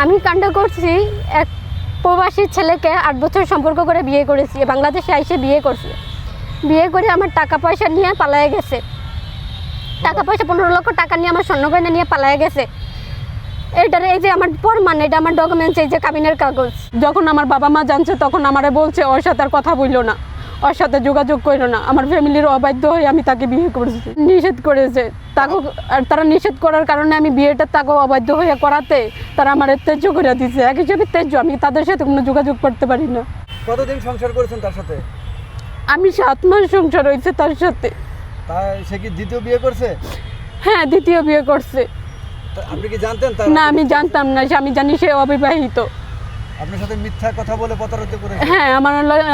আমি কাণ্ড করছি, এক প্রবাসী ছেলেকে 8 বছর সম্পর্ক করে বিয়ে করেছি, বাংলাদেশে এসে বিয়ে করছি। বিয়ে করে আমার টাকা পয়সা নিয়ে পালায়ে গেছে, টাকা পয়সা 15 লক্ষ টাকা নিয়ে আমার স্বর্ণ গয়না নিয়ে পালায়ে গেছে। এইটার এই যে আমার প্রমাণ, এটা আমার ডকুমেন্টস, এই যে কাবিনের কাগজ। যখন আমার বাবা মা জানছে তখন আমারে বলছে ওর সাথে আর কথা বললো না, ওর সাথে যোগাযোগ করলো না। আমার ফ্যামিলির অবাধ্য হয়ে আমি তাকে বিয়ে করেছি, নিষেধ করেছে তাকে। আর তারা নিষেধ করার কারণে আমি বিয়েটা তাকে অবাধ্য হয়ে করাতে তারা আমার ত্যায্য করে দিচ্ছে, এক হিসেবে ত্যায্য। আমি তাদের সাথে কোনো যোগাযোগ করতে পারি না। কতদিন সংসার করেছেন তার সাথে? আমি 7 মাস সংসার হয়েছে তার সাথে। তাই সে কি দ্বিতীয় বিয়ে করছে? হ্যাঁ, দ্বিতীয় বিয়ে করছে। আপনি কি জানতেন? না, আমি জানতাম না। আমি জানি সে অবিবাহিত। আপনার সাথে মিথ্যা কথা বলে প্রতারিত করেছে? হ্যাঁ,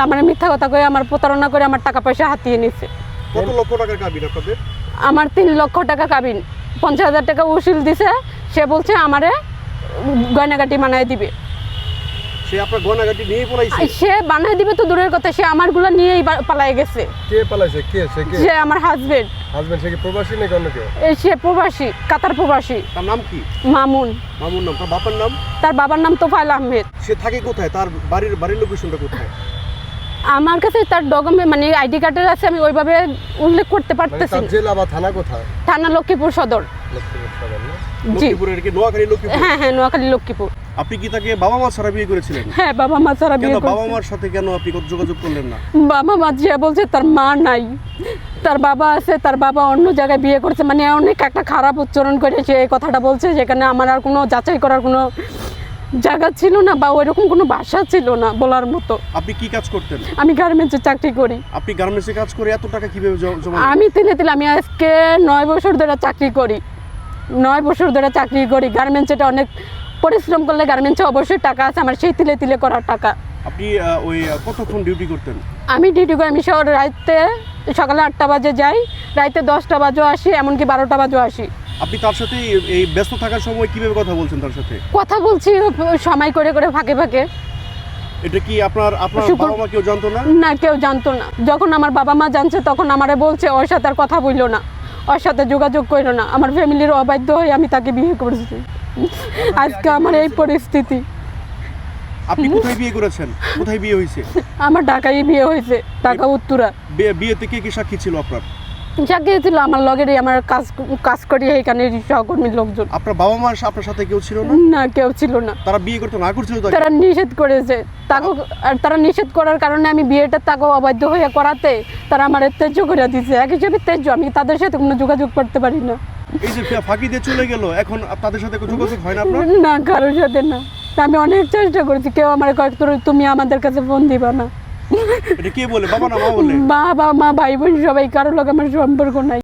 আমার মিথ্যা কথা কয়ে আমার প্রতারণা করে আমার টাকা পয়সা হাতিয়ে নিছে। কত লক্ষ টাকার কাবিন আপনাদের? আমার 3 লক্ষ টাকা কাবিন, 50,000 টাকা উসিল দিছে। সে বলছে আমারে গয়নাগাটি বানায় দিবে। সে আপনার গয়নাগাটি নিয়ে পলাইছে? সে বানায় দিবে তো দূরের কথা, সে আমারগুলো নিয়েই পালায় গেছে। কে পালাইছে? কে সে? কে? সে আমার হাজবেন্ড। হাজবেন্ড সে কি প্রবাসী নাকি অন্য কেউ? সে প্রবাসী, কাতার প্রবাসী। তার নাম কি? মামুন। মামুন নাম। তার বাবার নাম? তার বাবার নাম তোফায়েল আহমেদ। সে থাকে কোথায়? তার বাড়ির লোকেশনটা কোথায়? আমার কাছে তার ডকুমেন্ট মানে আইডি কার্ডের আছে, আমি ওইভাবে উল্লেখ করতে পারতেছি তার না। জেলা বা থানা কোথায়? থানা লক্ষ্মীপুর সদর। লক্ষ্মীপুর সদর না? জি। লক্ষ্মীপুরের কি নোয়াখালী? লক্ষ্মীপুর? হ্যাঁ হ্যাঁ, নোয়াখালী লক্ষ্মীপুর। আপনি কি তাকে বাবা মা ছাড়া বিয়ে করেছিলেন? হ্যাঁ, বাবা মা ছাড়া কেন বিয়ে বাবা করছে। মার সাথে কেন আপনি যোগাযোগ করলেন না? বাবা মা যে বলছে তার মা নাই, তার বাবা আছে, তার বাবা অন্য জায়গায় বিয়ে করছে, মানে অনেক একটা খারাপ উচ্চারণ করে সে এই কথাটা বলছে, যেখানে আমার আর কোনো যাচাই করার কোনো জায়গা ছিল না বা ওইরকম কোনো ভাষা ছিল না বলার মতো। আপনি কি কাজ করতেন? আমি গার্মেন্টসে চাকরি করি। আপনি গার্মেন্টসে কাজ করে এত টাকা কিভাবে জমা? আমি আমি আজকে 9 বছর ধরে চাকরি করি। 9 বছর ধরে চাকরি করি। গার্মেন্টস এটা অনেক পরিশ্রম করলে গার্মেন্টসে অবশ্যই টাকা আছে, আমার সেই তিলে তিলে করার টাকা। আপনি ওই কতক্ষণ ডিউটি করতেন? আমি ডিউটি করি, আমি রাইতে সকালে 8টা বাজে যাই, রাইতে 10টা বাজেও আসি, এমনকি 12টা বাজেও আসি। আপনি তার সাথে এই ব্যস্ত থাকার সময় কিভাবে কথা বলছেন তার সাথে? কথা বলছি সময় করে করে, ফাঁকে ফাঁকে। এটা কি আপনার বাবা মা কেউ জানতো না? না, কেউ জানতো না। যখন আমার বাবা মা জানছে তখন আমারে বলছে ওর সাথে আর কথা বললো না, ওর সাথে যোগাযোগ করলো না। আমার ফ্যামিলির অবাধ্য হয়ে আমি তাকে বিয়ে করেছি। আজকে আমার এই পরিস্থিতি। আপনি কোথায় বিয়ে করেছেন? কোথায় বিয়ে হয়েছে? আমার ঢাকায় বিয়ে হয়েছে, ঢাকা উত্তরা। বিয়েতে কে কে সাক্ষী ছিল আপনার? সাক্ষী ছিল আমার লগেরই, আমার কাজ করি এইখানে সহকর্মীর লোকজন। আপনার বাবা মা আপনার সাথে কেউ ছিল না? না, কেউ ছিল না। তারা বিয়ে করতে না করছিল? তারা নিষেধ করেছে তাকে। আর তারা নিষেধ করার কারণে আমি বিয়েটা তাকে অবাধ্য হয়ে করাতে তারা আমার ত্যায্য করে দিচ্ছে, এক হিসেবে ত্যায্য। আমি তাদের সাথে কোনো যোগাযোগ করতে পারি না। এই যে ফাঁকি দিয়ে চলে গেল, এখন তাদের সাথে কোনো যোগাযোগ হয় না আপনার? না, কারোর সাথে না। আমি অনেক চেষ্টা করেছি, কেউ আমার কয়েক তুমি আমাদের কাছে ফোন দিবা না। এটা কে বলে? বাবা না মা বলে? বাবা মা ভাই বোন সবাই, কারোর লোক আমার সম্পর্ক নাই।